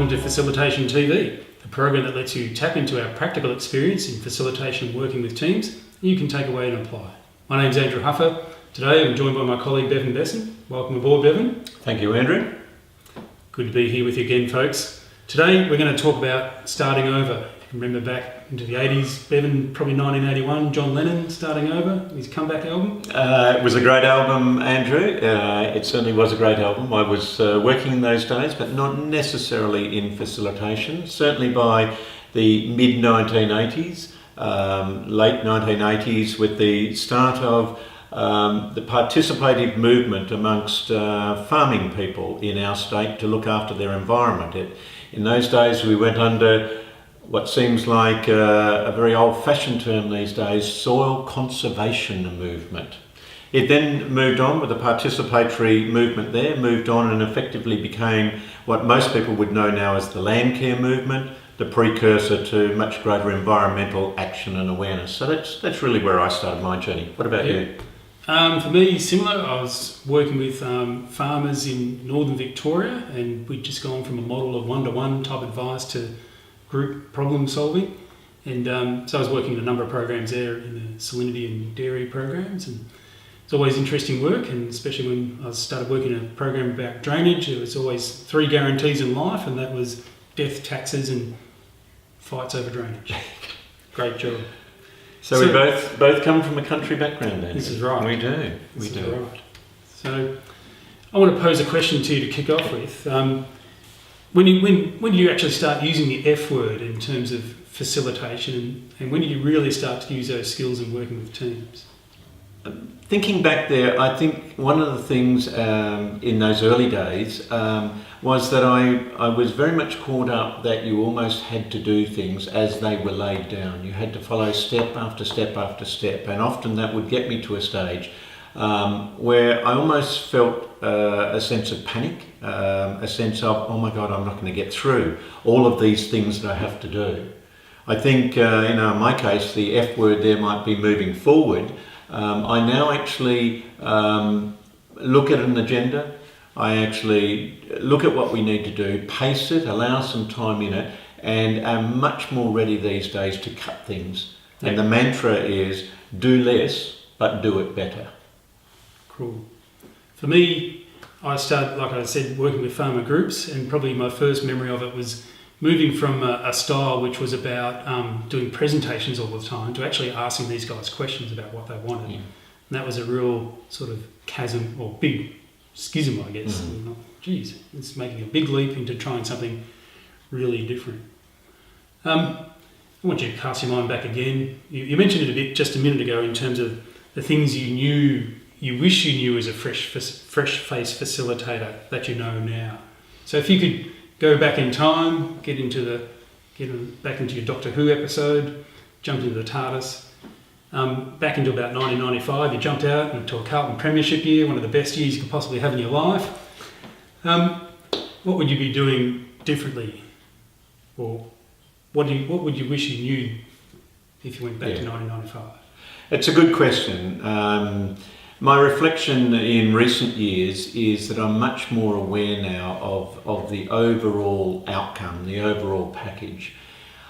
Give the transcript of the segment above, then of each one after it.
welcome to Facilitation TV, the program that lets you tap into our practical experience in facilitation working with teams you can take away and apply. My name's Andrew Huffer. Today I'm joined by my colleague Bevan Besson. Welcome aboard, Bevan. Thank you, Andrew. Good to be here with you again, folks. Today we're going to talk about starting over. If you remember back into the 80s, Bevan, probably 1981, John Lennon, Starting Over, his comeback album. It was a great album, Andrew. It certainly was a great album. I was working in those days, but not necessarily in facilitation. Certainly by the mid-1980s, late 1980s, with the start of the participative movement amongst farming people in our state to look after their environment. In those days we went under what seems like a very old-fashioned term these days, soil conservation movement. It then moved on with the participatory movement there, moved on and effectively became what most people would know now as the land care movement, the precursor to much greater environmental action and awareness. So that's really where I started my journey. What about you? For me, similar. I was working with farmers in northern Victoria, and we'd just gone from a model of one-to-one type advice to group problem solving, and so I was working in a number of programs there in the salinity and dairy programs, and it's always interesting work, and especially when I started working in a program about drainage, there was always 3 guarantees in life, and that was death, taxes and fights over drainage. Great job. So we both come from a country background then. This is right. We do. This is right. So I want to pose a question to you to kick off with. When do you actually start using the F word in terms of facilitation, and when do you really start to use those skills in working with teams? Thinking back there, I think one of the things in those early days was that I was very much caught up that you almost had to do things as they were laid down. You had to follow step after step after step, and often that would get me to a stage where I almost felt a sense of panic, a sense of, oh my God, I'm not going to get through all of these things that I have to do. I think, in my case, the F word there might be moving forward. I now actually look at an agenda. I actually look at what we need to do, pace it, allow some time in it, and am much more ready these days to cut things. Yep. And the mantra is, do less, but do it better. Cool. For me, I started, like I said, working with farmer groups, and probably my first memory of it was moving from a style which was about doing presentations all the time to actually asking these guys questions about what they wanted. Yeah. And that was a real sort of chasm, or big schism, I guess. Mm-hmm. Geez, it's making a big leap into trying something really different. I want you to cast your mind back again. You mentioned it a bit just a minute ago in terms of the things you wish you knew as a fresh-faced facilitator that you know now. So if you could go back in time, get back into your Doctor Who episode, jump into the TARDIS, back into about 1995, you jumped out into a Carlton Premiership year, one of the best years you could possibly have in your life. What would you be doing differently? Or what would you wish you knew if you went back to 1995? It's a good question. My reflection in recent years is that I'm much more aware now of the overall outcome, the overall package.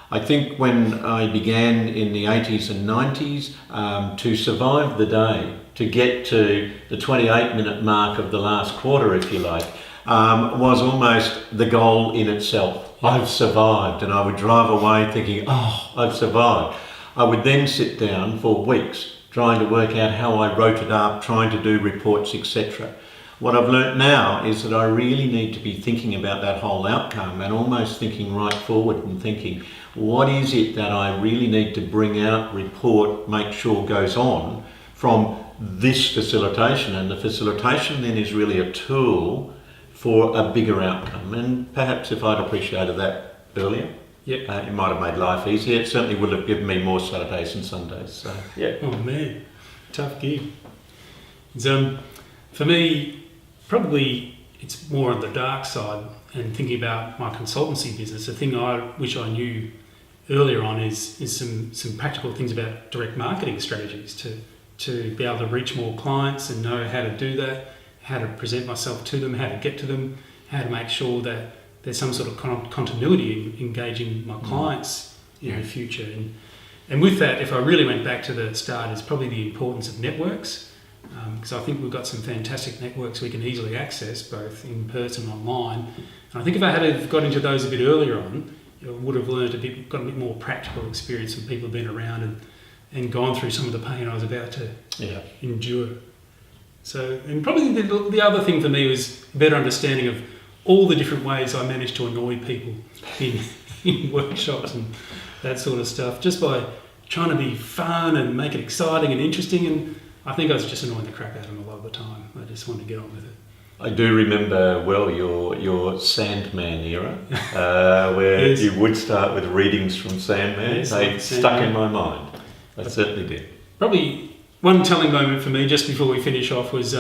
I think when I began in the 80s and 90s, to survive the day, to get to the 28-minute mark of the last quarter, if you like, was almost the goal in itself. I've survived, and I would drive away thinking, oh, I've survived. I would then sit down for weeks trying to work out how I wrote it up, trying to do reports, etc. What I've learnt now is that I really need to be thinking about that whole outcome and almost thinking right forward and thinking, what is it that I really need to bring out, report, make sure goes on from this facilitation? And the facilitation then is really a tool for a bigger outcome. And perhaps if I'd appreciated that earlier, it might have made life easier. It certainly would have given me more Saturdays and Sundays. So, yeah. Oh man, tough gig. For me, probably it's more on the dark side, and thinking about my consultancy business. The thing I wish I knew earlier on is some practical things about direct marketing strategies to be able to reach more clients and know how to do that, how to present myself to them, how to get to them, how to make sure that there's some sort of continuity in engaging my clients in the future. And with that, if I really went back to the start, is probably the importance of networks, because I think we've got some fantastic networks we can easily access, both in person and online. And I think if I had have got into those a bit earlier on, I would have got a bit more practical experience from people who've been around and gone through some of the pain I was about to endure. So, and probably the other thing for me was a better understanding of all the different ways I managed to annoy people in workshops and that sort of stuff, just by trying to be fun and make it exciting and interesting. And I think I was just annoying the crap out of them a lot of the time. I just wanted to get on with it. I do remember well your Sandman era, where Yes. you would start with readings from Sandman. Yes, They like stuck Sandman. in my mind. They certainly did. Probably one telling moment for me, just before we finish off, was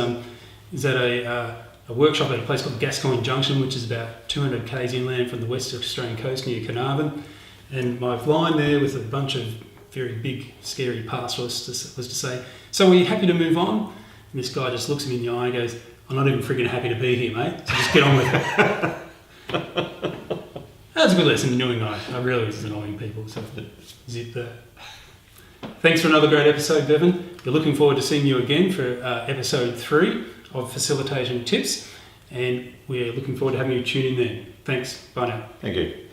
is at a workshop at a place called Gascoyne Junction, which is about 200 k's inland from the West Australian coast near Carnarvon. And my line there with a bunch of very big, scary pastoralists was to say, "So are you happy to move on?" And this guy just looks me in the eye and goes, "I'm not even freaking happy to be here, mate. So just get on with it." That was a good lesson in doing I really was annoying people. So zip that. Thanks for another great episode, Bevan. We're looking forward to seeing you again for episode 3 of Facilitation Tips. And we're looking forward to having you tune in then. Thanks. Bye now. Thank you.